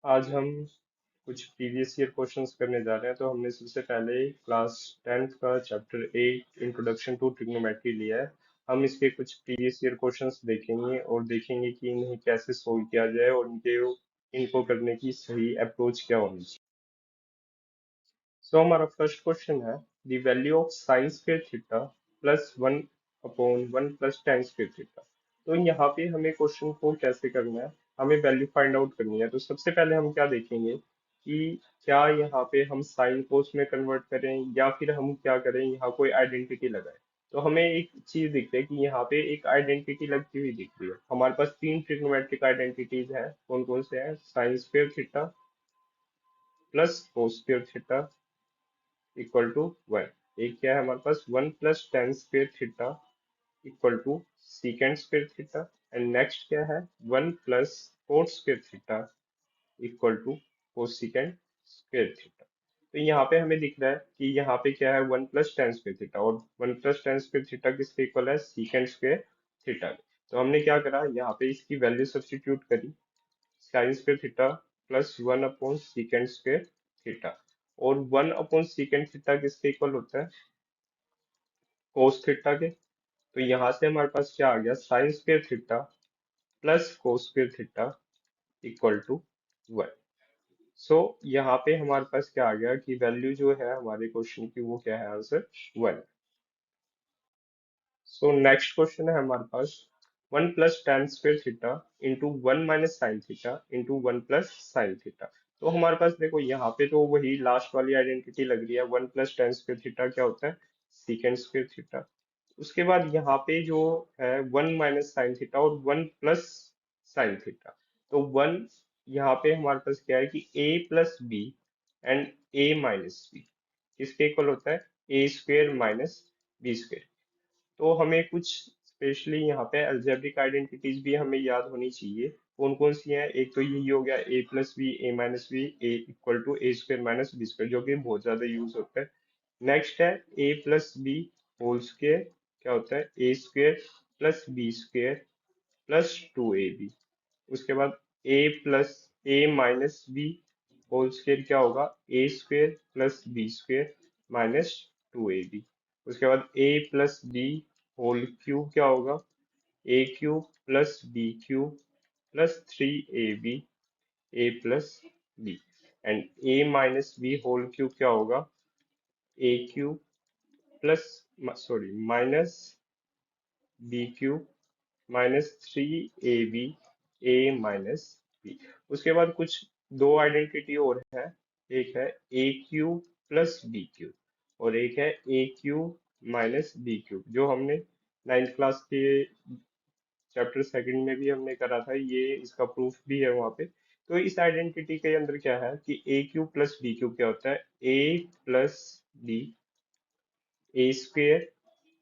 आज हम कुछ प्रीवियस ईयर क्वेश्चंस करने जा रहे हैं। तो हमने सबसे पहले क्लास 10th का चैप्टर 8 इंट्रोडक्शन टू ट्रिग्नोमेट्री लिया है। हम इसके कुछ प्रीवियस ईयर क्वेश्चंस देखेंगे और देखेंगे कि इन्हें कैसे सोल्व किया जाए और इनको करने की सही अप्रोच क्या होनी चाहिए। हमारा फर्स्ट क्वेश्चन है the value of sign square theta plus 1/1 plus tan square theta. तो यहाँ पे हमें क्वेश्चन को कैसे करना है, हमें वैल्यू फाइंड आउट करनी है। तो सबसे पहले हम क्या देखेंगे कि क्या यहाँ पे हम साइन को उसमें कन्वर्ट करें या फिर हम क्या करें, यहाँ कोई आइडेंटिटी लगाए। तो हमें एक चीज दिखती है कि यहाँ पे एक आइडेंटिटी लगती हुई दिख रही है। हमारे पास तीन ट्रिग्नोमेट्रिक आइडेंटिटीज हैं। कौन कौन से हैं? Sine square theta plus cos square theta equal to 1। एक क्या है हमारे पास? 1 plus tan square theta equal to secant square theta. And next क्या है? 1 plus cot square theta equal to cosecant square theta. तो यहाँ पे हमें दिख रहा है कि यहाँ पे क्या है? 1 plus tan स्क्वायर थीटा, और 1 plus tan स्क्वायर थीटा किसके इक्वल है? Secant square theta. तो हमने क्या करा, यहाँ पे इसकी वैल्यू सब्स्टिट्यूट करी। Sign square theta plus 1/secant square theta, और 1/secant थीटा किसके इक्वल होता है? कोस थीटा के। तो यहाँ से हमारे पास क्या आ गया? Sine square theta plus cos square theta equal to 1। So यहाँ पे हमारे पास क्या आ गया कि वैल्यू जो है हमारे क्वेश्चन की वो क्या है? आंसर 1। सो नेक्स्ट क्वेश्चन है हमारे पास 1 plus tan square theta into 1 - sin theta into 1 plus sin theta. तो हमारे पास देखो यहाँ पे तो वही लास्ट वाली आइडेंटिटी लग रही है। 1 plus tan स्क्वायर थीटा क्या होता है? सीकेंड स्क्वायर थीटा। उसके बाद यहाँ पे जो है 1 - sin थीटा और 1 plus sin थीटा। तो 1 यहाँ पे हमारे पास क्या है कि a+b एंड a-b किसके इक्वल होता है? a² - b²। तो हमें कुछ स्पेशली यहाँ पे अलजेब्रिक आइडेंटिटीज भी हमें याद होनी चाहिए। कौन कौन सी हैं? एक तो यही हो गया a+b a-b a=a² - b², जो कि बहुत ज्यादा यूज होता है। नेक्स्ट है a+b होल स्क्वायर, क्या होता है? a² + b² + 2ab। उसके बाद a+a-b होल स्क्वायर क्या होगा? a² + b² - 2ab। उसके बाद a+b होल क्यूब क्या होगा? a³ + b³ + 3ab a+b। And a-b whole cube क्या होगा? a³ plus sorry -b³ - 3ab a-b। उसके बाद कुछ दो आइडेंटिटी और है। एक है a³ + b³ और एक है a³ - b³, जो हमने 9th क्लास के चैप्टर सेकंड में भी हमने करा था। ये इसका प्रूफ भी है वहां पे। तो इस आइडेंटिटी के अंदर क्या है कि a³ + b³ क्या होता है? a+d a²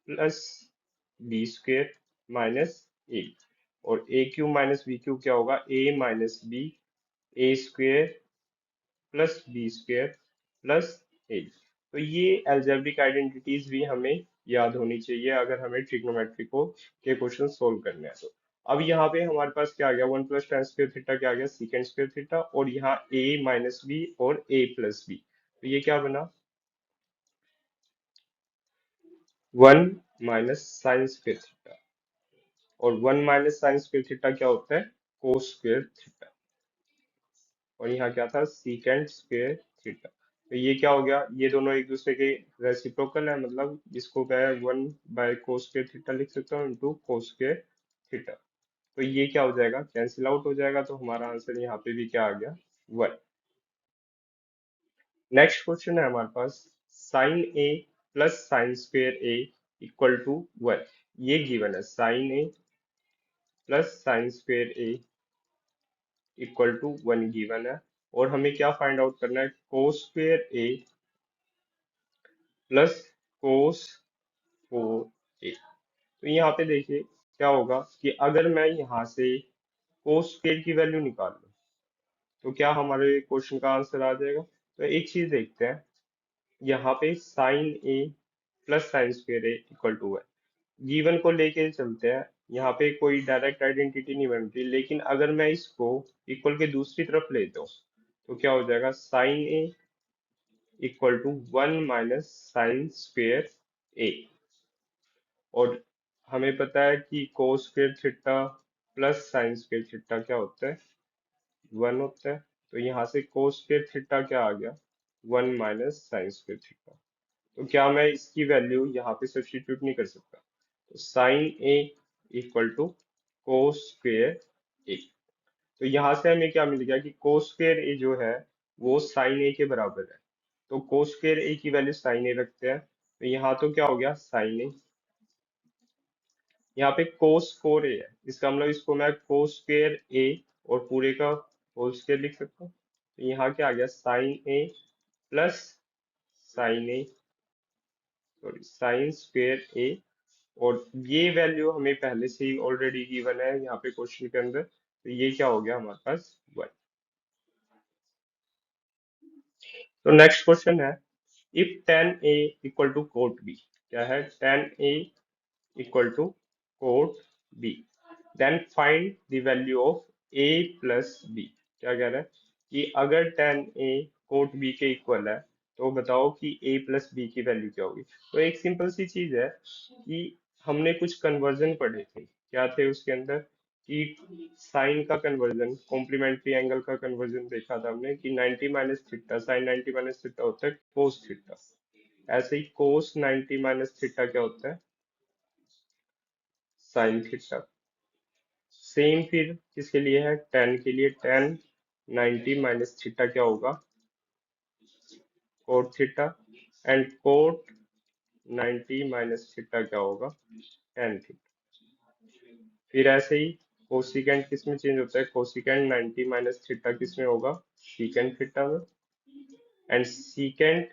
+ b² - a, और a³ - b³ क्या होगा? a-b a² + b² + a। तो ये एल्जेब्रिक आइडेंटिटीज भी हमें याद होनी चाहिए अगर हमें ट्रिग्नोमेट्री को के क्वेश्चन सोल्व करने हैं। तो अब यहाँ पे हमारे पास क्या आ गया? 1 plus tan स्क्वायर थीटा क्या आ गया? सीकेंड स्क्वायर थीटा, और यहाँ a-b और a+b। तो ये क्या बना? 1 - sin स्क्वायर थीटा, और 1 - sin स्क्वायर थीटा क्या होता है? Cos square theta. और यहाँ क्या था? सीकेंड स्क्वायर थीटा। तो ये क्या हो गया? ये दोनों एक दूसरे के रेसिप्रोकल है, मतलब इसको क्या है? 1/कोस स्क्वायर थीटा लिख सकता हूँ इंटू कोस स्क्वायर थीटा। तो ये क्या हो जाएगा? कैंसिल आउट हो जाएगा। तो हमारा आंसर यहाँ पे भी क्या आ गया? 1। नेक्स्ट क्वेश्चन है हमारे पास sine A plus sine square A equal to 1। ये गिवन है sine A plus sine square A equal to 1 given है। और हमें क्या फाइंड आउट करना है? Cos square A plus cos 4a। तो यहाँ पे देखिए क्या होगा कि अगर मैं यहाँ से कोस स्क्वायर की वैल्यू निकाल लूँ तो क्या हमारे क्वेश्चन का आंसर आ जाएगा? तो एक चीज देखते हैं, यहाँ पे sine A plus sine square A equal to है। गिवन को लेके चलते हैं। यहाँ पे कोई डायरेक्ट आइडेंटिटी नहीं बनती, लेकिन अगर मैं इसको इक्वल के दूसरी तरफ लेता हूँ तो क्या हो जाएगा, sine A equal to 1 - sine square A. और हमें पता है कि cos square theta plus sine square theta क्या होता है, 1 होता है। तो यहाँ से कोस स्क्वेयर थीटा क्या आ गया, 1 - साइन स्क्वेयर थीटा। तो क्या मैं इसकी वैल्यू यहाँ पे सब्स्टिट्यूट नहीं कर सकता, तो sine A equal to cos square A. तो यहाँ से हमें क्या मिल गया कि कोस स्क्वेयर ए जो है वो साइन ए के बराबर है। तो कोस स्क्वेयर ए की वैल्यू साइन ए रखते हैं, तो यहाँ तो क्या हो गया साइन ए, यहाँ पे कोस 4a है, इसका मतलब इसको मैं कोस स्क्वेयर ए और पूरे का होल स्क्वेयर लिख सकता हूँ। तो यहाँ क्या आ गया, sign A plus sign A, sorry sine square A. और ये वैल्यू हमें पहले से ही ऑलरेडी गिवन है यहाँ पे क्वेश्चन के अंदर, तो ये क्या हो गया हमारे पास 1। तो नेक्स्ट क्वेश्चन है, if tan a equal to cot b, क्या है, tan a equal to cot b, then find the value of a plus b। क्या कह रहा है कि अगर tan a कोट b के इक्वल है तो बताओ कि a प्लस b की वैल्यू क्या होगी। तो एक सिंपल सी चीज है कि हमने कुछ कन्वर्जन पढ़े थे, क्या थे उसके अंदर, कि साइन का कन्वर्जन, कॉम्प्लीमेंट्री एंगल का कन्वर्जन देखा था हमने कि 90 minus theta, sine 90 minus theta होता है कोस थीटा। ऐसे ही कोस 90 माइनस थीटा क्या होता है, साइन थीटा। सेम फिर किसके लिए है, टेन के लिए, टेन 90 माइनस थीटा क्या होगा, cot theta. And cot 90 minus theta क्या होगा, टेन थीटा। फिर ऐसे ही कोसिकेंट किस में चेंज होता है, कोसिकेंट 90 माइनस थीटा किस में होगा, सीकेंट थीटा में। And secant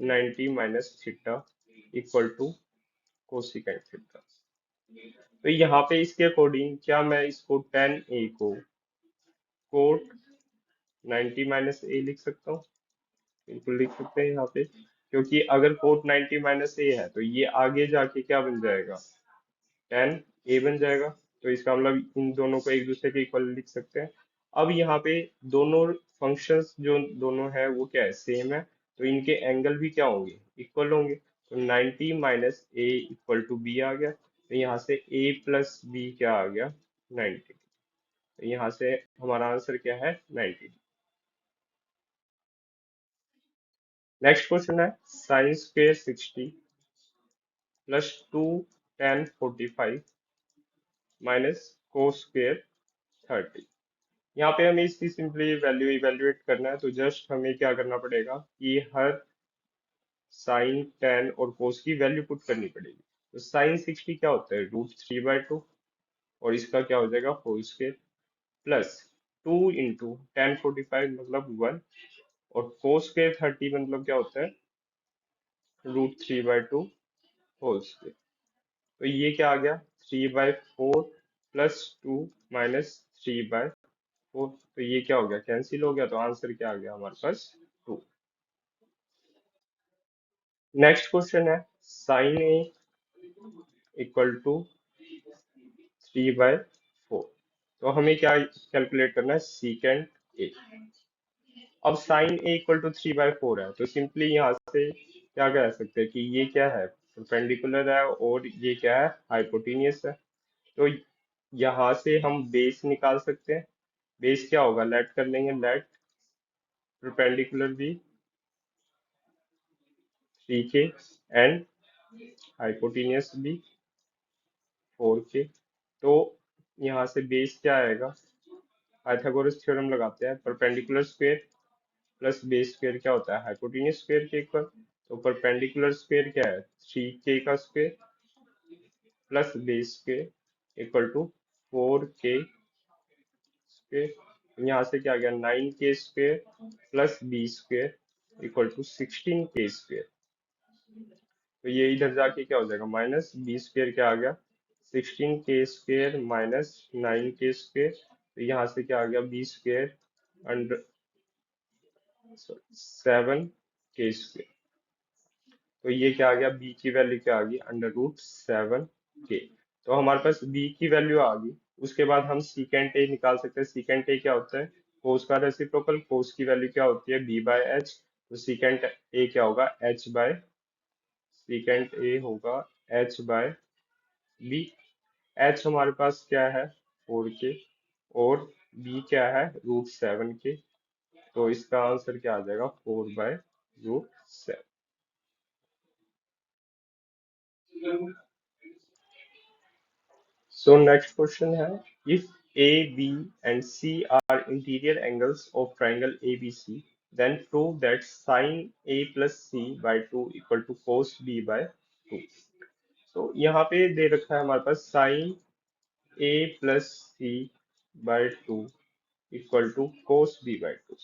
90 minus theta equal to cosecant theta. तो यहाँ पे इसके अकॉर्डिंग क्या मैं इसको टेन ए को कोट 90 माइनस ए लिख सकता हूँ, बिल्कुल लिख सकते हैं यहाँ पे, क्योंकि अगर कोट 90 माइनस ए है तो ये आगे जाके क्या बन जाएगा, टेन ए बन जाएगा। तो इसका मतलब इन दोनों को एक दूसरे के इक्वल लिख सकते हैं। अब यहाँ पे दोनों फंक्शंस जो दोनों है वो क्या है, सेम है, तो इनके एंगल भी क्या होंगे, इक्वल होंगे। तो 90 minus A equal to B आ गया, तो यहाँ से a प्लस बी क्या आ गया, 90। तो यहाँ से हमारा आंसर क्या है, 90। नेक्स्ट क्वेश्चन है, sine square 60 plus 2 tan 45 minus cos square 30। यहाँ पे हमें इसकी सिंपली वैल्यू इवेल्युएट करना है, तो जस्ट हमें क्या करना पड़ेगा कि हर साइन टेन और कोस की वैल्यू पुट करनी पड़ेगी। तो साइन 60 क्या होता है, √3/2, और इसका क्या हो जाएगा होल स्क्वेयर, प्लस 2 × tan 45 मतलब 1, और कोस स्क्वेयर 30 मतलब क्या होता है, √3/2 होल स्क्वेयर। तो ये क्या आ गया, 3/4 प्लस 2 माइनस 3/4। तो ये क्या हो गया, कैंसिल हो गया, तो आंसर क्या आ गया हमारे पास, 2। नेक्स्ट क्वेश्चन है, साइन ए इक्वल टू 3/4। तो हमें क्या कैलकुलेट करना है, सीकेंट ए। अब साइन ए इक्वल टू 3/4 है, तो सिंपली यहाँ से क्या कह सकते हैं कि ये क्या है, परपेंडिकुलर है, और ये क्या है, हाइपोटेनियस है। तो यहाँ से हम बेस निकाल सकते हैं। बेस क्या होगा, लेट कर लेंगे, लेट परपेंडिकुलर भी 3k एंड हाइपोटेनियस भी 4k। तो यहाँ से बेस क्या आएगा, पाइथागोरस थ्योरम लगाते हैं, perpendicular square plus base square क्या होता है, हाइपोटेनियस स्क्वायर के इक्वल। तो परपेंडिकुलर स्क्वायर क्या है, 3k का square plus base square equal to 4k square. यहाँ से क्या आ गया, 9k square plus B square equal to 16k square. तो ये इधर जाके क्या हो जाएगा, माइनस बी स्क्वायर क्या आ गया, 16k square minus 9k square. तो यहाँ से क्या आ गया, B square under 7k square. तो ये क्या आ गया, बी की वैल्यू क्या आ गई, √7k। तो हमारे पास बी की वैल्यू आ गई। उसके बाद हम सीकेंट ए निकाल सकते हैं। सीकेंट ए क्या होता है, कोस का रेसिप्रोकल, कोस की वैल्यू क्या होती है, बी बाय एच। तो सीकेंट ए क्या होगा, एच बाय, सीकेंट ए होगा एच बाय बी। एच हमारे पास क्या है, 4 के, और बी क्या है, √7 के। तो इसका आंसर क्या आ जाएगा, 4/√7। So next question है, if A, B and C are interior angles of triangle ABC, then prove that sine A plus C by 2 equal to cos B by 2। तो यहाँ पे दे रखा है हमारे पास sine A plus C by 2 equal to cos B by 2।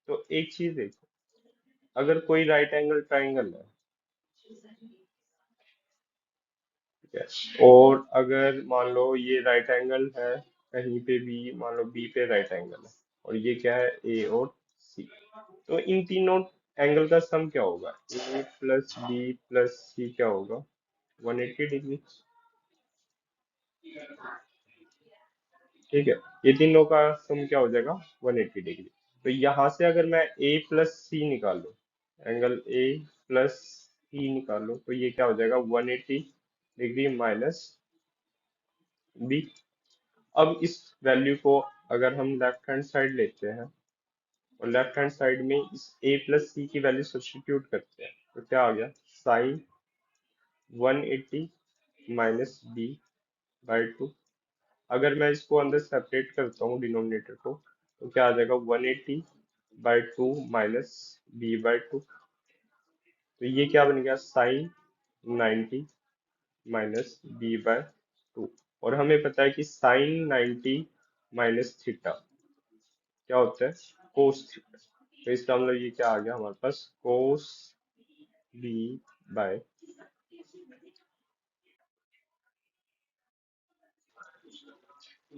तो एक चीज देखो, अगर कोई राइट एंगल ट्राइंगल है, ठीक है, और अगर मान लो ये राइट एंगल है, कहीं पे भी मान लो बी पे राइट एंगल है, और ये क्या है, ए और सी। तो इन तीनों एंगल का सम क्या होगा, ए प्लस बी प्लस सी क्या होगा, 180 डिग्री। ठीक है, ये तीनों का सम क्या हो जाएगा, 180 डिग्री। तो यहाँ से अगर मैं ए प्लस सी निकाल लूँ, एंगल ए प्लस सी निकाल लूँ, तो ये क्या हो जाएगा, 180 डिग्री माइनस बी। अब इस वैल्यू को अगर हम लेफ्ट हैंड साइड लेते हैं, और लेफ्ट हैंड साइड में इस a प्लस सी की वैल्यू सब्स्टिट्यूट करते हैं, तो क्या आ गया, साइन 180 माइनस बी बाई 2। अगर मैं इसको अंदर सेपरेट करता हूँ डिनोमिनेटर को, तो क्या आ जाएगा, 180/2 माइनस बी बाई 2। तो ये क्या बन गया, साइन 90 माइनस बी बाय 2। और हमें पता है कि साइन 90 माइनस थीटा क्या होता है, कोस थीटा। तो इसका मतलब ये क्या आ गया हमारे पास, कोस बी बाय।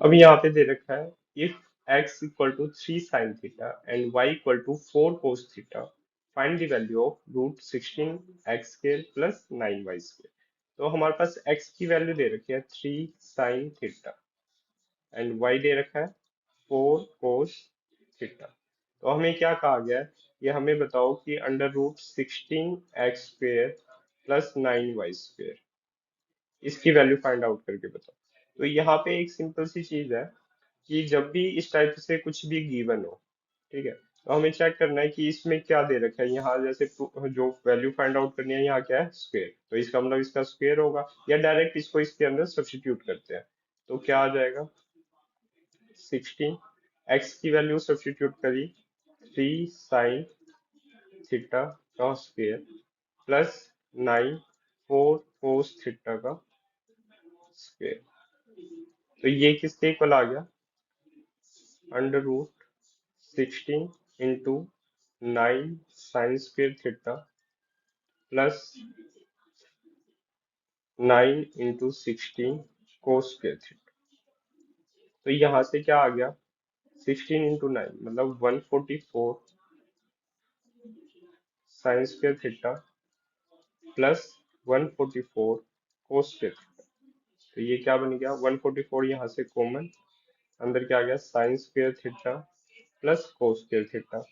अब यहाँ पे दे रखा है, if x equal to 3 sin theta and y equal to 4 cos theta, find the value of √16 x² plus 9 y²। तो हमारे पास x की वैल्यू दे रखी है 3 sin थीटा, एंड y दे रखा है 4 cos थीटा। तो हमें क्या कहा गया है, ये हमें बताओ कि √16 x² प्लस 9 y², इसकी वैल्यू फाइंड आउट करके बताओ। तो यहाँ पे एक सिंपल सी चीज है कि जब भी इस टाइप से कुछ भी गिवन हो, ठीक है, तो हमें चेक करना है कि इसमें क्या दे रखा है। यहाँ जैसे जो वैल्यू फाइंड आउट करनी है, यहाँ क्या है, स्क्वायर, तो इसका मतलब इसका स्क्वायर होगा, या डायरेक्ट इसको इसके अंदर सब्स्टिट्यूट करते हैं। तो क्या आ जाएगा, 16, एक्स की वैल्यू सब्स्टिट्यूट करी, 3 sin थीटा का स्क्वायर प्लस 9 4 cos थीटा का स्क्वायर। तो ये किसके इक्वल आ गया, √16 × 9 sin² थीटा प्लस 9 × 16 cos²थीटा। तो यहाँ से क्या आ गया, 16 × 9 मतलब 144 sin² थीटा प्लस 144 cos²थीटा। तो ये क्या बन गया, 144 यहाँ से कॉमन, अंदर क्या आ गया, sin² थीटा प्लस cos²थीटा,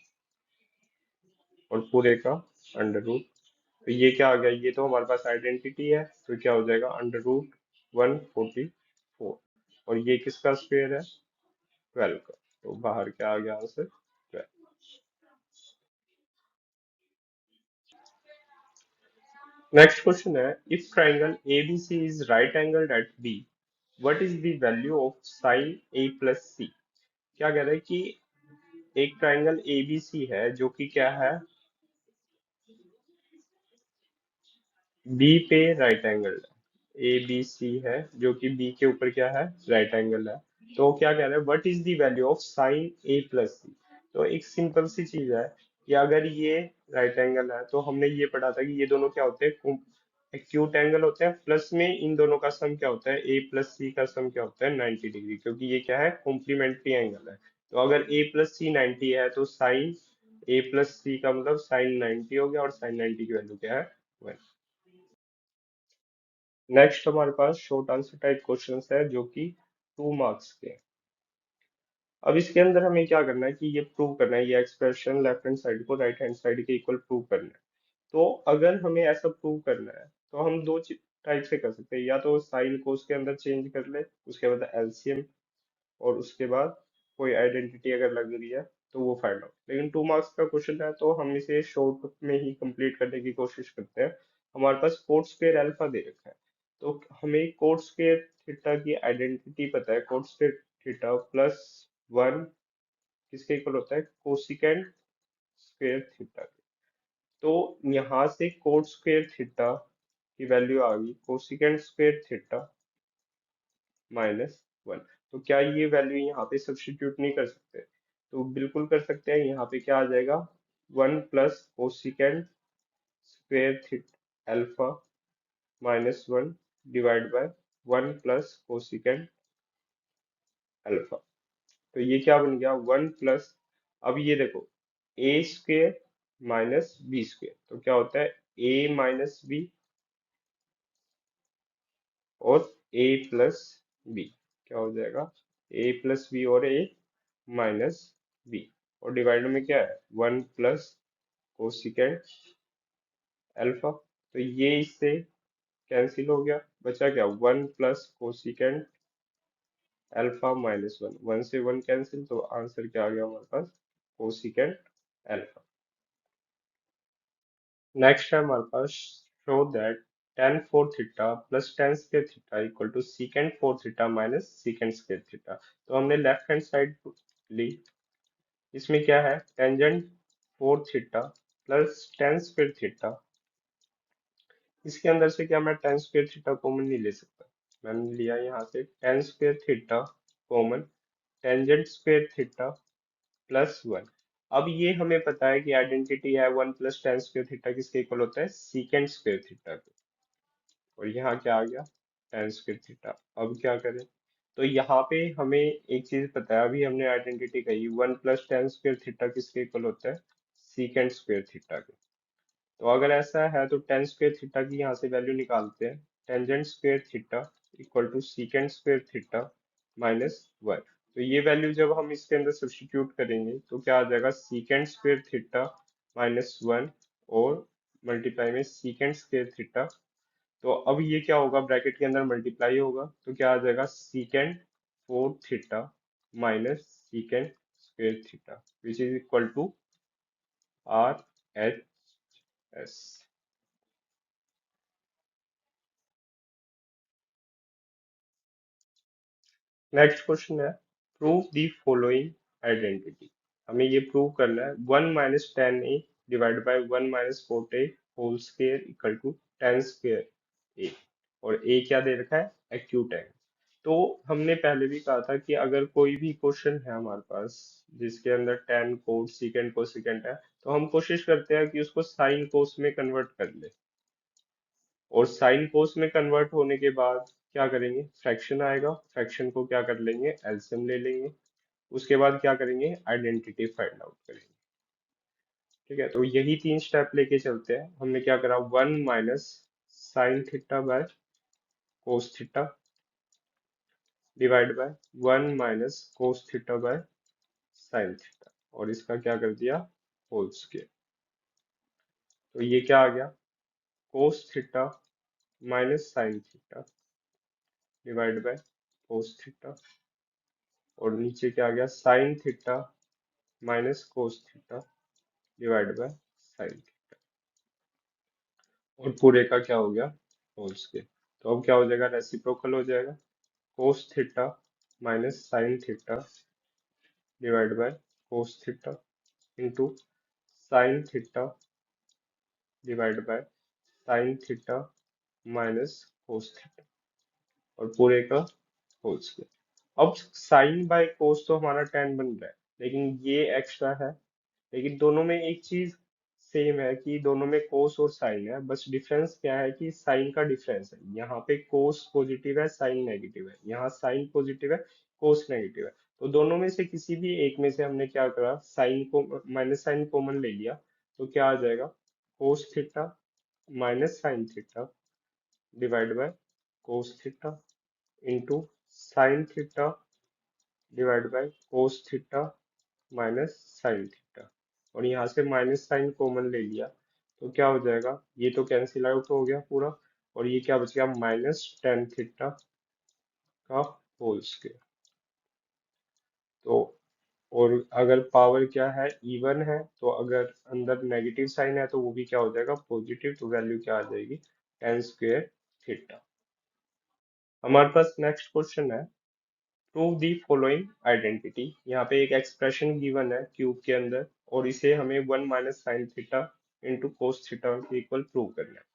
और पूरे का अंडर रूट। तो ये क्या आ गया, ये तो हमारे पास आइडेंटिटी है, तो क्या हो जाएगा, √144। और ये किसका स्क्वायर है, 12 का। तो बाहर क्या आ गया आंसर, 12। नेक्स्ट क्वेश्चन है, if triangle ABC is right angled at B, what is the value of sine A plus C। क्या कह रहा है कि एक ट्राइंगल ABC है जो कि क्या है, बी पे राइट एंगल है, ए बी सी है जो कि बी के ऊपर क्या है, राइट एंगल है। तो क्या कह रहा है, what is the value of sine A plus C. तो एक सिंपल सी चीज है कि अगर ये राइट एंगल है, तो हमने ये पढ़ा था कि ये दोनों क्या होते हैं, एक्यूट एंगल होते हैं, प्लस में इन दोनों का सम क्या होता है, ए प्लस सी का सम क्या होता है, 90 डिग्री, क्योंकि ये क्या है, कॉम्प्लीमेंट्री एंगल है। तो अगर ए प्लस सी 90 है, तो साइन ए प्लस सी का मतलब साइन 90 हो गया, और साइन 90 की वैल्यू क्या है, 1। नेक्स्ट हमारे पास शॉर्ट आंसर टाइप क्वेश्चंस है जो कि 2 मार्क्स के हैं। अब इसके अंदर हमें क्या करना है कि ये प्रूव करना है, ये एक्सप्रेशन लेफ्ट हैंड साइड को राइट हैंड साइड के इक्वल प्रूव करना है। तो अगर हमें ऐसा प्रूव करना है तो हम दो टाइप से कर सकते हैं, या तो साइन को उसके अंदर चेंज कर ले, उसके बाद एलसीएम, और उसके बाद कोई आइडेंटिटी अगर लग रही है तो वो फाइंड आउट। लेकिन 2 मार्क्स का क्वेश्चन है तो हम इसे शॉर्ट में ही कंप्लीट करने की कोशिश करते हैं। हमारे पास कोट स्क्वायर अल्फा दे रखा है, तो हमें कोट स्क्वायर थीटा की आइडेंटिटी पता है, कोट स्क्वायर थीटा प्लस 1 किसके इक्वल होता है, कोसिकेंट स्क्वायर थीटा के। तो यहाँ से कोट स्क्वायर थीटा की वैल्यू आ गई कोसिकेंट स्क्वायर थीटा -1। तो क्या ये वैल्यू यहाँ पे सब्स्टिट्यूट नहीं कर सकते? तो बिल्कुल कर सकते हैं। यहाँ पे क्या आ जाएगा, 1 plus cosecant square theta alpha -1 divide by 1 plus cosecant alpha. तो ये क्या बन गया, 1 प्लस, अब ये देखो, ए स्क्वेयर माइनस बी स्क्वेयर, तो क्या होता है ए माइनस बी और ए प्लस बी, क्या हो जाएगा ए प्लस बी और ए माइनस बी, और डिवाइडर में क्या है 1 प्लस कोसिकेंट अल्फा। तो ये इससे कैंसिल हो गया, बचा क्या 1 प्लस कोसिकेंट अल्फा -1, 1 से 1 कैंसिल, तो आंसर क्या आ गया हमारे पास, कोसिकेंट अल्फा। नेक्स्ट है हमारे पास, show that tan 4 theta plus tan square theta equal to secant 4 theta minus secant square theta. तो हमने लेफ्ट हैंड साइड ली, इसमें क्या है tangent 4 theta plus tan square theta, इसके अंदर से क्या मैं tan स्क्वायर थीटा कॉमन नहीं ले सकता, मैंने लिया यहाँ से tan square theta common, tangent square theta +1। अब ये हमें पता है कि आइडेंटिटी है 1 प्लस tan स्क्वायर थीटा किसके इक्वल होता है, secant स्क्वायर थीटा के। और यहाँ क्या आ गया tan स्क्वायर थीटा। अब क्या करें, तो यहाँ पे हमें एक चीज पता है, अभी हमने आइडेंटिटी कही 1 प्लस tan स्क्वायर थीटा किसके इक्वल होता है, secant स्क्वायर थीटा के। तो अगर ऐसा है तो tan स्क्वायर थीटा की यहाँ से वैल्यू निकालते हैं, tangent square theta equal to secant square theta -1। तो ये वैल्यू जब हम इसके अंदर सब्स्टिट्यूट करेंगे तो क्या आ जाएगा secant स्क्वायर थीटा -1 और मल्टीप्लाई में secant स्क्वायर थीटा। तो अब ये क्या होगा, ब्रैकेट के अंदर मल्टीप्लाई होगा, तो क्या आ जाएगा secant 4 theta minus secant square theta which is equal to RHS। Next question है, प्रूव दी फॉलोइंग आइडेंटिटी। हमें ये प्रूव करना है 1 - tan a divide by 1 - 4a whole square equal to tan square a, और a क्या दे रखा है, acute angle. तो हमने पहले भी कहा था कि अगर कोई भी क्वेश्चन है हमारे पास जिसके अंदर tan कोट secant कोसिकेंट है, तो हम कोशिश करते हैं कि उसको साइन कोस में कन्वर्ट कर ले, और साइन कोस में कन्वर्ट होने के बाद क्या करेंगे, फ्रैक्शन आएगा, फ्रैक्शन को क्या कर लेंगे, एलसीएम ले लेंगे, उसके बाद क्या करेंगे, आइडेंटिटी फाइंड आउट करेंगे। ठीक है, तो यही 3 स्टेप लेके चलते हैं। हमने क्या करा, 1 - sin theta by cos theta divide by 1 - cos theta by sine theta, और इसका क्या कर दिया, होल स्क्वायर। तो ये क्या आ गया, cos theta minus sine theta divide by cos theta, और नीचे क्या आ गया, sine theta minus cos theta divide by sign, और पूरे का क्या हो गया, होल स्क्वायर। तो अब क्या हो जाएगा, रेसिप्रोकल हो जाएगा, cos theta minus sine theta divide by cos theta into sine theta divide by sine theta minus cos theta, और पूरे का होल स्क्वायर। अब साइन बाय कोस तो हमारा tan बन रहा है, लेकिन ये एक्स्ट्रा है, लेकिन दोनों में एक चीज सेम है कि दोनों में कोस और साइन है, बस डिफरेंस क्या है कि साइन का डिफरेंस है, यहाँ पे कोस पॉजिटिव है साइन नेगेटिव है, यहाँ साइन पॉजिटिव है कोस नेगेटिव है। तो दोनों में से किसी भी एक में से हमने क्या करा, साइन को माइनस साइन कॉमन ले लिया, तो क्या आ जाएगा, cos theta minus sine theta divide by cos theta into sine theta divide by cos theta minus sine theta, और यहाँ से माइनस साइन कॉमन ले लिया तो क्या हो जाएगा, ये तो कैंसिल आउट हो गया पूरा, और ये क्या बच गया, माइनस टेन थीटा का होल स्क्वायर। तो और अगर पावर क्या है, इवन है, तो अगर अंदर नेगेटिव साइन है तो वो भी क्या हो जाएगा, पॉजिटिव, तो वैल्यू क्या आ जाएगी, टेन स्क्वायर थीटा। हमारे पास नेक्स्ट क्वेश्चन है, प्रूव दी फॉलोइंग आइडेंटिटी। यहाँ पे एक एक्सप्रेशन गिवन है क्यूब के अंदर, और इसे हमें one minus sine theta into cos theta के इक्वल प्रूव करना है।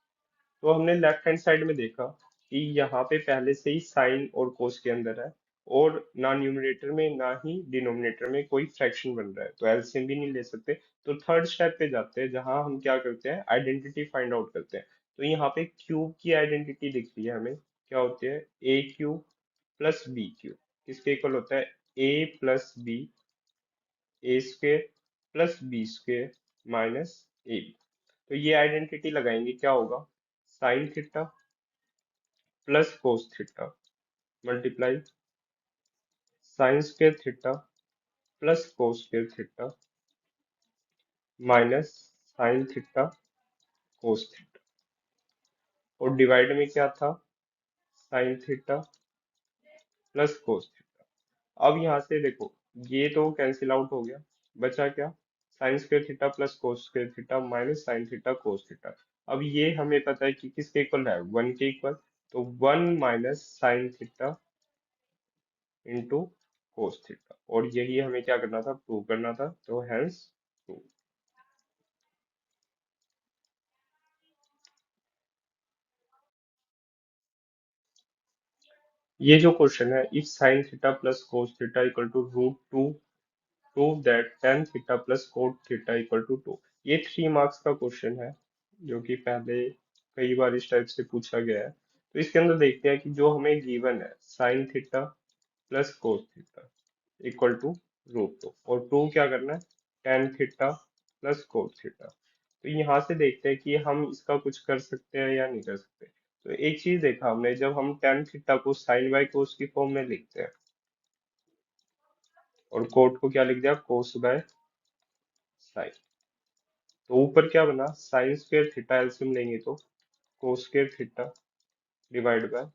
तो हमने लेफ्ट हैंड साइड में देखा कि यहाँ पे पहले से ही साइन और कोस के अंदर है, और ना न्यूमरेटर में ना ही डिनोमिनेटर में कोई फ्रैक्शन बन रहा है, तो एलसीएम भी नहीं ले सकते। तो थर्ड स्टेप पे जाते हैं, जहां हम क्या करते हैं, आइडेंटिटी फाइंड आउट करते हैं। तो यहाँ पे क्यूब की आइडेंटिटी दिख रही है हमें, क्या होती है, A cube plus B cube किसके इक्वल होता है, A plus B, A square plus B square minus A B. तो ये आइडेंटिटी लगाएंगे, क्या होगा, sine theta plus cos theta multiply sine square theta plus cos square theta minus sine theta cos theta, और divide में क्या था, sine theta plus cos theta. अब यहाँ से देखो, ये तो कैंसिल आउट हो गया, बचा क्या, sign square theta plus cos square theta minus sine theta cos theta. अब ये हमें पता है कि किसके इक्वल है, वन के इक्वल, तो one minus sine theta into cos theta, और यही हमें क्या करना था, प्रूव करना था, तो हेंस प्रूव। ये जो क्वेश्चन है, if sine theta plus cos theta equal to root two, prove that tan theta plus cot theta equal to two. ये 3 मार्क्स का क्वेश्चन है, जो कि पहले कई बार इस टाइप से पूछा गया है। तो इसके अंदर देखते हैं कि जो हमें गिवन है, sine theta plus cos theta equal to root two, और प्रूव क्या करना है, tan theta plus cot theta. तो यहाँ से देखते हैं कि हम इसका कुछ कर सकते हैं या नहीं कर सकते। तो एक चीज देखा हमने, जब हम टेन थीटा को साइन बाई कोस की फॉर्म में लिखते हैं, और कोट को क्या लिख दिया, कोस बाय साइन, तो ऊपर क्या बना, साइन स्क्वायर थीटा, एलसीएम लेंगे तो कोस square theta divide by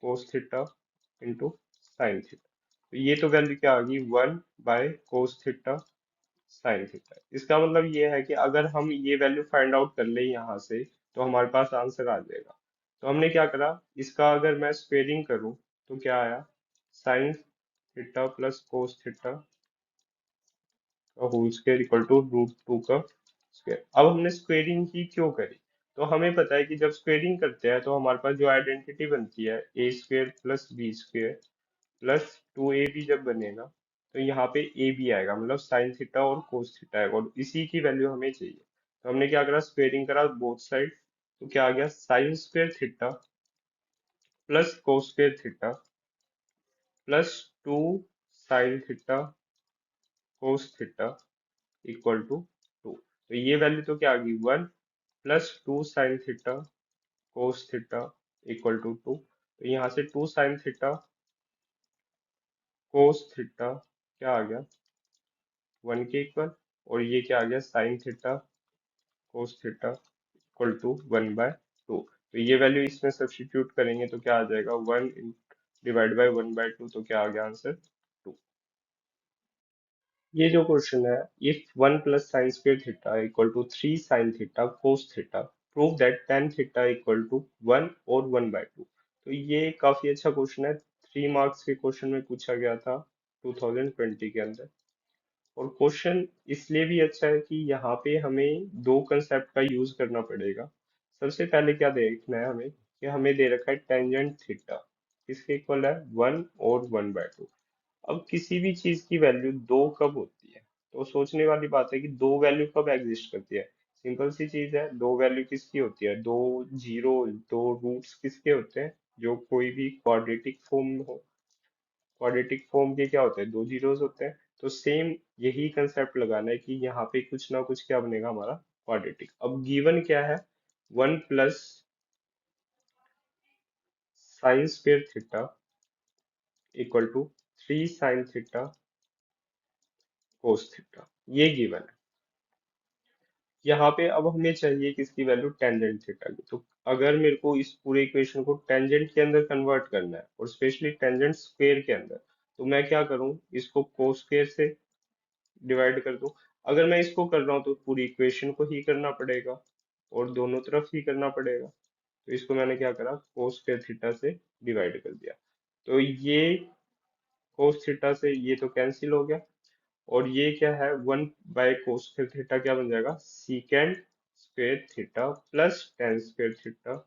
cos theta into sine theta. तो ये तो वैल्यू क्या आ गई, one by cos theta sine theta. इसका मतलब ये है कि अगर हम ये वैल्यू फाइंड आउट कर ले यहाँ से, तो हमारे पास आंसर आ जाएगा। तो हमने क्या करा, इसका अगर मैं स्क्वेयरिंग करूँ तो क्या आया, sine theta plus cos theta का whole square equal to root two का स्क्वायर। अब हमने स्क्वेयरिंग की क्यों करी, तो हमें पता है कि जब स्क्वेयरिंग करते हैं तो हमारे पास जो आइडेंटिटी बनती है, A square plus B square plus two A B जब बनेगा, तो यहाँ पे ए बी आएगा, मतलब साइन थीटा और कोस थीटा आएगा, और इसी की वैल्यू हमें चाहिए। तो हमने क्या करा, स्क्वेयरिंग करा बोथ साइड, तो क्या आ गया, sine square theta plus cos square theta plus two sine theta cos theta equal to two. तो ये वैल्यू तो क्या आ गई, one plus two sine theta cos theta equal to two. तो यहाँ से two sine theta cos theta क्या आ गया, वन के इक्वल, और ये क्या आ गया, sine theta cos theta equal to one by two. तो ये वैल्यू इसमें सब्स्टिट्यूट करेंगे तो क्या आ जाएगा, one divide by one by two, तो क्या आ गया आंसर, टू। ये जो क्वेश्चन है, if one plus sine square theta equal to three sine theta cos theta, prove that tan theta equal to one और वन बाय टू। तो ये काफी अच्छा क्वेश्चन है, 3 मार्क्स के क्वेश्चन में पूछा गया था 2020 के अंदर। और क्वेश्चन इसलिए भी अच्छा है कि यहाँ पे हमें दो कंसेप्ट का यूज करना पड़ेगा। सबसे पहले क्या देखना है हमें, कि हमें दे रखा है टेंजेंट थीटा किसके इक्वल है, वन और वन बाय टू। अब किसी भी चीज की वैल्यू दो कब होती है, तो सोचने वाली बात है कि दो वैल्यू कब एग्जिस्ट करती है। सिंपल सी चीज है, दो वैल्यू किसकी होती है, दो जीरो, दो रूट्स किसके होते हैं, जो कोई भी क्वाड्रेटिक फॉर्म हो, क्वाड्रेटिक फॉर्म के क्या होते हैं, दो जीरोस होते हैं। तो सेम यही कंसेप्ट लगाना है कि यहाँ पे कुछ ना कुछ क्या बनेगा हमारा, क्वाड्रेटिक। अब गिवन क्या है, one plus sine square theta equal to 3 sin theta cos theta, ये गिवन है। यहाँ पे अब हमें चाहिए किसकी वैल्यू, टेंजेंट थीटा की। तो अगर मेरे को इस पूरे इक्वेशन को टेंजेंट के अंदर कन्वर्ट करना है और स्पेशली टेंजेंट स्क्वायर के अंदर, तो मैं क्या करूँ, इसको कोस स्क्वायर से डिवाइड कर दूं। अगर मैं इसको कर रहा हूँ तो पूरी इक्वेशन को ही करना पड़ेगा और दोनों तरफ ही करना पड़ेगा। तो इसको मैंने क्या करा, कोस स्क्वायर थीटा से डिवाइड कर दिया। तो ये कोस थीटा से ये तो कैंसिल हो गया, और ये क्या है, 1/कोस स्क्वायर थीटा क्या बन जाएगा, secant square theta plus tan square theta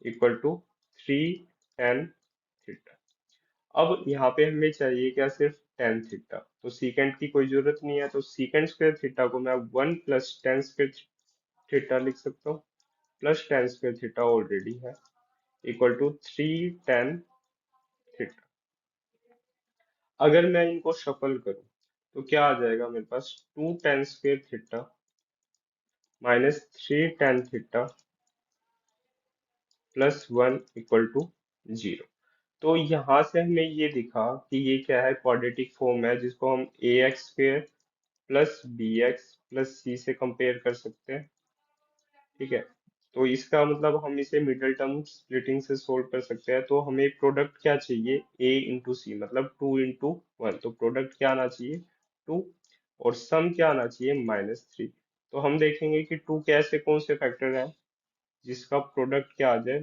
equal to 3 tan theta. अब यहाँ पे हमें चाहिए क्या, सिर्फ टेन थीटा। तो सीकेंड की कोई जरूरत नहीं है, तो सीकेंड स्क्वायर थीटा को मैं 1 + tan स्क्वायर थीटा लिख सकता हूँ, plus tan square theta already है, इक्वल टू 3 tan थीटा। अगर मैं इनको शफल करूँ तो क्या आ जाएगा मेरे पास, 2 tan square theta -3 tan theta +1 equal to 0। तो यहाँ से हमें ये दिखा कि ये क्या है, क्वाड्रेटिक फॉर्म है, जिसको हम ax² plus bx plus c से कंपेयर कर सकते हैं। ठीक है, तो इसका मतलब हम इसे मिडिल टर्म स्प्लिटिंग से सोल्व कर सकते हैं। तो हमें प्रोडक्ट क्या चाहिए, a इंटू सी, मतलब 2 × 1। तो प्रोडक्ट क्या आना चाहिए, 2, और सम क्या आना चाहिए, -3। तो हम देखेंगे कि 2 के ऐसे कौन से फैक्टर हैं जिसका प्रोडक्ट क्या आ जाए,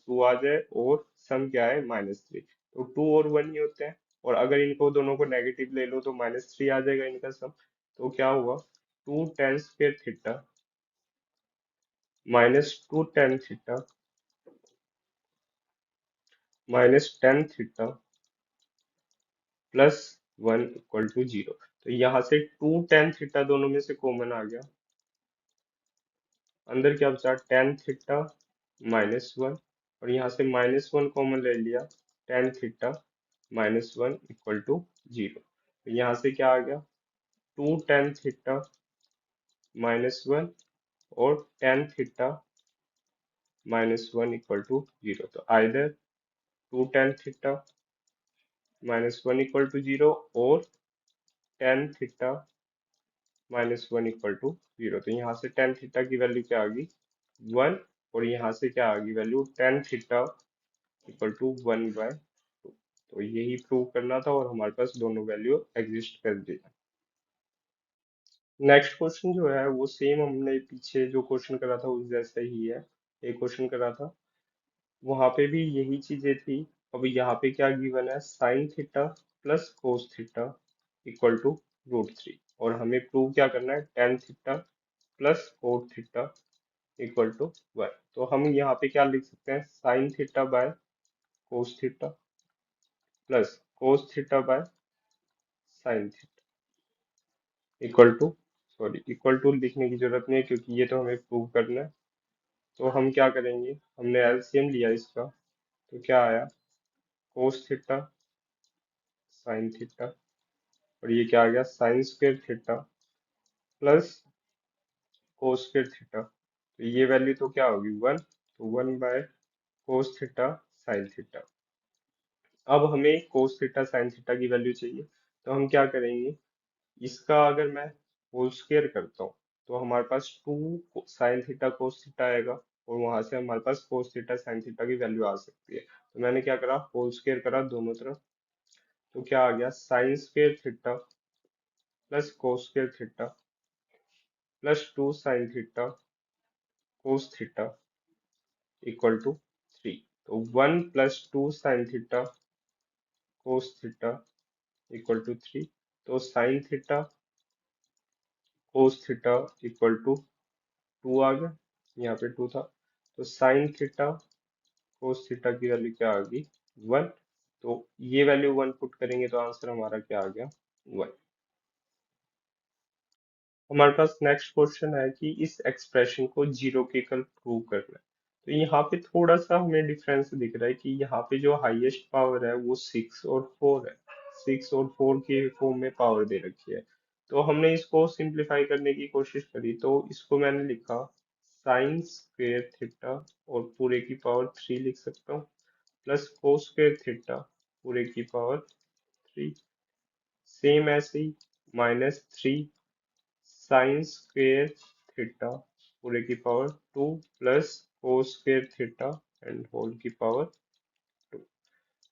2 आ जाए, और सम क्या है, -3। तो 2 और 1 ही होते हैं, और अगर इनको दोनों को नेगेटिव ले लो तो -3 आ जाएगा इनका सम। तो क्या हुआ, 2 tan square theta -2 tan theta -tan theta +1 equal to 0। तो यहाँ से 2 tan थीटा दोनों में से कॉमन आ गया, अंदर क्या बचा, tan थीटा -1, और यहाँ से -1 कॉमन ले लिया, tan थीटा -1 इक्वल टू 0। तो यहाँ से क्या आ गया, 2 tan थीटा -1 और tan थीटा -1 इक्वल टू 0। तो either 2 tan theta -1 equal to 0 और tan थीटा -1 इक्वल टू 0। तो यहाँ से tan थीटा की वैल्यू क्या आ गई, 1, और यहाँ से क्या आ गई value, tan theta equal to 1/2। तो यही प्रूव करना था, और हमारे पास दोनों वैल्यू एग्जिस्ट कर दिया। नेक्स्ट क्वेश्चन जो है वो सेम हमने पीछे जो क्वेश्चन करा था उस जैसा ही है। एक क्वेश्चन करा था, वहां पे भी यही चीजें थी। अब यहाँ पे क्या गिवन है, sin theta plus cos theta equal to √3, और हमें प्रूव क्या करना है, tan theta plus cot theta equal to 1। तो हम यहाँ पे क्या लिख सकते हैं, sin theta cos theta plus cos थीटा/sin theta equal to, sorry equal to लिखने की जरूरत नहीं है क्योंकि ये तो हमें प्रूव करना है। तो हम क्या करेंगे, हमने एलसीएम लिया इसका, तो क्या आया, कोस थीटा/sin थीटा, और ये क्या आ गया, sin² theta plus cos theta. तो ये वैल्यू तो क्या होगी, 1। तो 1/कोस थीटा/sin थीटा। अब हमें कोस थीटा/sin थीटा की वैल्यू चाहिए, तो हम क्या करेंगे, इसका अगर मैं होल स्क्वायर करता हूँ तो हमारे पास 2 sin थीटा कोस थीटा आएगा, और वहां से हमारे पास कोस थीटा/sin थीटा की वैल्यू आ सकती है। तो मैंने क्या करा, होल स्क्वायर करा दोनों तरफ। तो क्या आ गया, sin² theta plus cos theta +2 sin theta cos theta equal to 3। तो 1 + 2 sin theta cos theta equal to 3। तो sin theta cos theta equal to 2 आ गया, यहाँ पे 2 था। तो sin थीटा कोस थीटा की वैल्यू क्या आ गई, 1। तो ये वैल्यू 1 पुट करेंगे तो आंसर हमारा क्या आ गया, 1। हमारे पास नेक्स्ट क्वेश्चन है कि इस एक्सप्रेशन को जीरो के कल प्रूव करना है। तो यहाँ पे थोड़ा सा हमें डिफरेंस दिख रहा है कि यहाँ पे जो हाईएस्ट पावर है वो 6 और 4 है। 6 और 4 के फॉर्म में पावर दे रखी है। तो हमने इसको सिंप्लीफाई करने की कोशिश करी, तो इसको मैंने लिखा sin² थीटा, और पूरे की पावर 3 लिख सकता हूँ, प्लस cos² थीटा पूरे की पावर 3। सेम ऐसे ही -3 साइन स्क्वेयर थीटा पूरे की power 2 plus cos square theta and whole की पावर 2।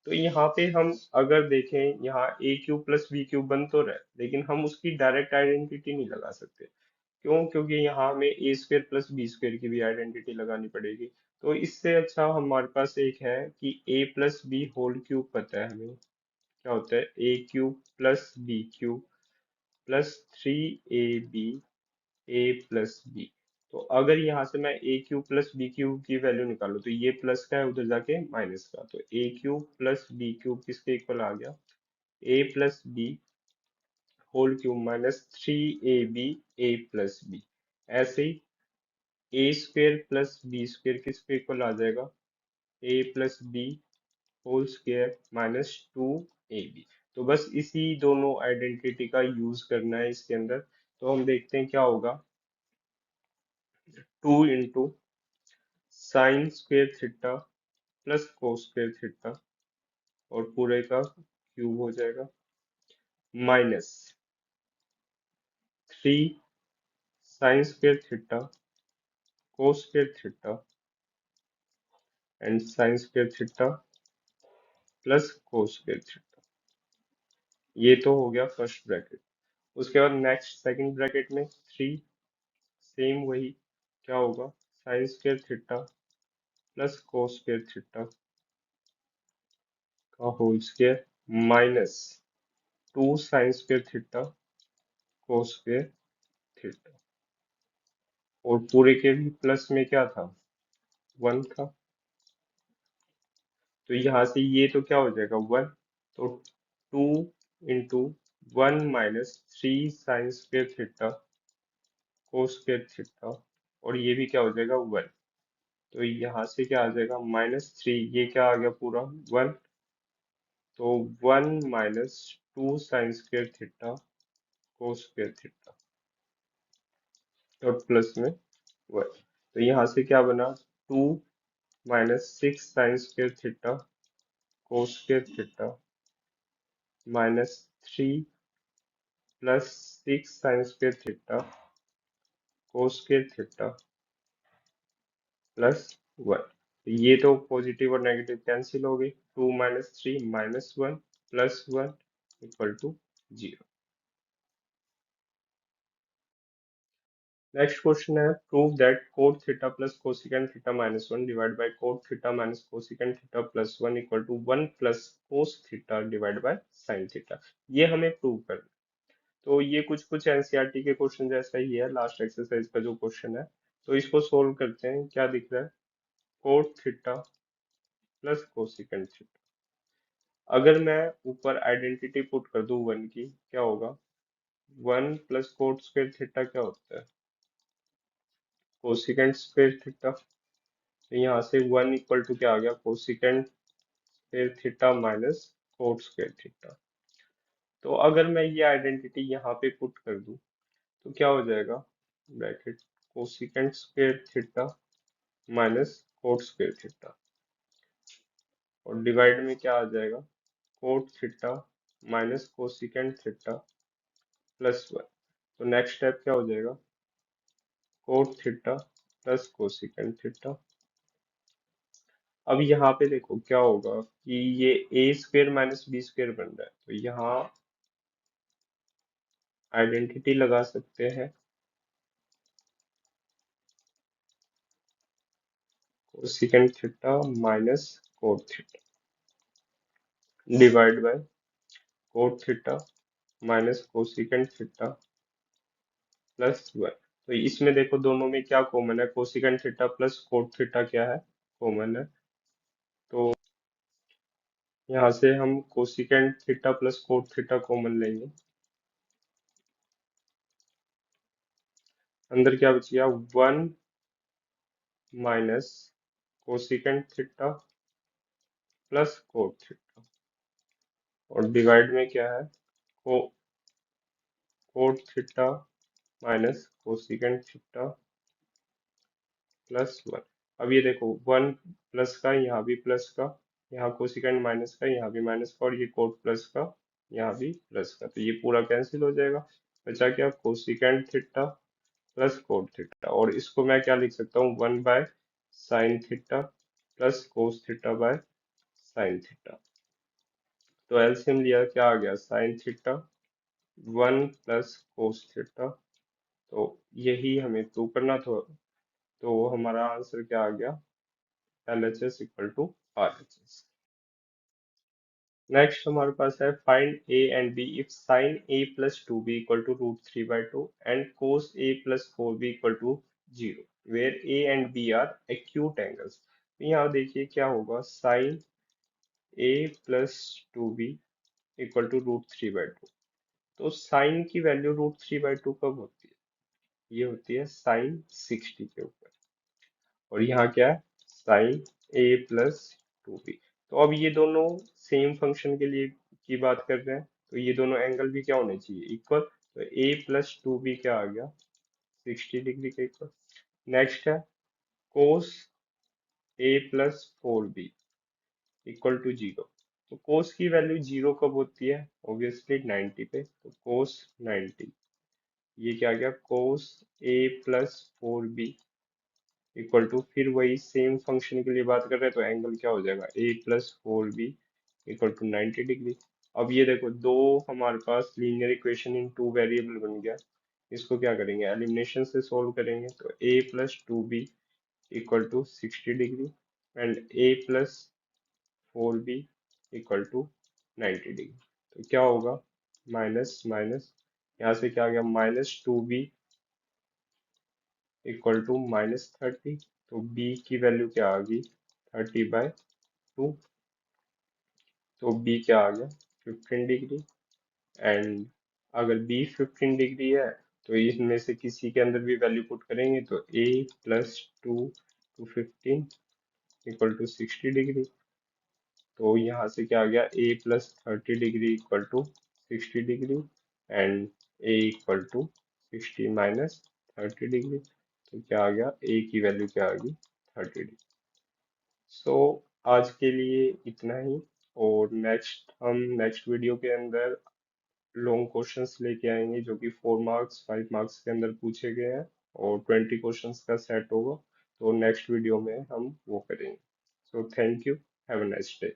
तो यहाँ पे हम अगर देखें, यहाँ A cube plus B cube बन तो रहा है, लेकिन हम उसकी डायरेक्ट आइडेंटिटी नहीं लगा सकते। क्यों? क्योंकि यहाँ हमें ए स्क्वेयर प्लस बी स्क्वेयर की भी आइडेंटिटी लगानी पड़ेगी। तो इससे अच्छा हमारे पास एक है कि A plus B whole cube पता है हमें क्या होता है, A cube plus B cube plus 3ab A plus B. तो अगर यहाँ से मैं A cube plus B cube की वैल्यू निकालूं तो ये प्लस का है, उधर जाके माइनस का, तो A cube plus B cube किसके इक्वल आ गया, A plus B whole cube -3ab A plus B. ऐसे ही A square plus B square किसके इक्वल आ जाएगा, A plus B whole square -2ab। तो बस इसी दोनों आइडेंटिटी का यूज करना है इसके अंदर। तो हम देखते हैं क्या होगा, 2 into sine square theta plus cos square theta और पूरे का क्यूब हो जाएगा -3 sign square theta cos square theta and sign square theta plus cos square theta. ये तो हो गया फर्स्ट ब्रैकेट। उसके बाद नेक्स्ट सेकंड ब्रैकेट में 3, सेम वही क्या होगा, sine square theta plus cos square theta का whole square -2 sine square theta cos square theta और पूरे के भी प्लस में क्या था, 1 था। तो यहाँ से ये तो क्या हो जाएगा 1, तो 2 into 1 - 3 sign square theta cos square theta और ये भी क्या हो जाएगा 1। तो यहाँ से क्या आ जाएगा -3, ये क्या आ गया पूरा 1, तो 1 - 2 sine square theta cos square theta और प्लस में 1। तो यहाँ से क्या बना 2 - 6 sign square theta cos square theta -3 plus 6 sign square theta cos square theta plus 1। तो ये तो पॉजिटिव और नेगेटिव कैंसिल हो गई, 2 - 3 -1 plus 1 equal to 0। Next question है, prove that cot theta plus cosecant theta -1 divide by cot theta minus cosecant theta plus 1 equal to 1 plus cos theta divide by sine theta. ये हमें prove करना है। तो ये कुछ कुछ एनसीईआरटी के क्वेश्चन जैसा ही है, लास्ट एक्सरसाइज का जो क्वेश्चन है। तो इसको सोल्व करते हैं। क्या दिख रहा है, coat theta plus cosecant theta. अगर मैं ऊपर आइडेंटिटी पुट कर दूं 1 की, क्या होगा, 1 प्लस कोट स्क्वायर थीटा क्या होता है, कोसिकेंट स्क्वायर थीटा। तो यहाँ से 1 इक्वल टू क्या आ गया, cosecant square theta minus cot square theta. तो अगर मैं ये आइडेंटिटी यहाँ पे पुट कर दूं तो क्या हो जाएगा, bracket cosecant square theta minus cot square theta और डिवाइड में क्या आ जाएगा, coat theta minus cosecant theta plus 1। तो नेक्स्ट स्टेप क्या हो जाएगा, coat theta plus cosecant theta. अब यहाँ पे देखो क्या होगा कि ये ए स्क्वेयर माइनस बी स्क्वेयर बन रहा है, तो यहाँ आइडेंटिटी लगा सकते हैं, cosecant theta minus cot theta divide by cot theta minus cosecant theta plus 1। तो इसमें देखो दोनों में क्या कॉमन है, cosecant theta plus cot theta क्या है, कॉमन है। तो यहाँ से हम cosecant theta plus cot theta common लेंगे, अंदर क्या बच गया, 1 minus cosecant theta plus cot theta और डिवाइड में क्या है, को coat theta minus cosecant theta plus 1। अब ये देखो 1 प्लस का, यहाँ भी प्लस का, यहाँ कोसिकेंड माइनस का, यहाँ भी माइनस का, और ये कोट प्लस का, यहाँ भी प्लस का, तो ये पूरा कैंसिल हो जाएगा। बचा क्या, cosecant theta plus cot theta, और इसको मैं क्या लिख सकता हूँ, 1/sin theta plus cos theta by sine theta. तो एलसीएम लिया, क्या आ गया, sine theta 1 plus cos theta. तो यही हमें प्रूव करना था। तो हमारा आंसर क्या आ गया, LHS equal to RHS। Next हमारे पास है find a and b if sine A plus 2b equal to √3/2 and cos a plus 4b equal to 0 where a and b are acute angles. यहाँ देखिए क्या होगा, sine A plus 2b equal to √3/2। तो sign की value √3/2 कब होती है, ये होती है साइन 60 के ऊपर, और यहाँ क्या है, साइन ए प्लस 2b। तो अब ये दोनों सेम फंक्शन के लिए की बात कर रहे हैं, तो ये दोनों एंगल भी क्या होने चाहिए, इक्वल। तो ए प्लस 2b क्या आ गया, 60 डिग्री के इक्वल। नेक्स्ट है कोस a plus 4b equal to 0। तो कोस की वैल्यू 0 कब होती है, ऑब्वियसली 90 पे, तो कोस 90, ये क्या आ गया, कोस a plus 4b equal to, फिर वही सेम फंक्शन के लिए बात कर रहे हैं, तो एंगल क्या हो जाएगा, a+4b इक्वल टू 90 डिग्री। अब ये देखो, दो हमारे पास linear equation in two variable बन गया। इसको क्या करेंगे, एलिमिनेशन से सोल्व करेंगे, तो a+2b equal to 60 degree and a+4b equal to 90 degree. तो क्या होगा, माइनस माइनस, यहाँ से क्या आ गया, -2b इक्वल टू -30। तो b की वैल्यू क्या आ गई, 30/2। तो b क्या आ गया, 15 डिग्री। एंड अगर b 15 डिग्री है, तो इसमें से किसी के अंदर भी वैल्यू पुट करेंगे, तो a+2 to 15 equal to 60 degree. तो यहाँ से क्या आ गया, a+30 degree equal to 60 degree and a equal to 60 - 30 degree. तो क्या आ गया, a की वैल्यू क्या आ गई, 30 डिग्री। सो आज के लिए इतना ही, और हम नेक्स्ट वीडियो के अंदर लॉन्ग क्वेश्चंस लेके आएंगे, जो कि 4 मार्क्स 5 मार्क्स के अंदर पूछे गए हैं, और 20 क्वेश्चंस का सेट होगा। तो नेक्स्ट वीडियो में हम वो करेंगे। So thank you, have a nice day.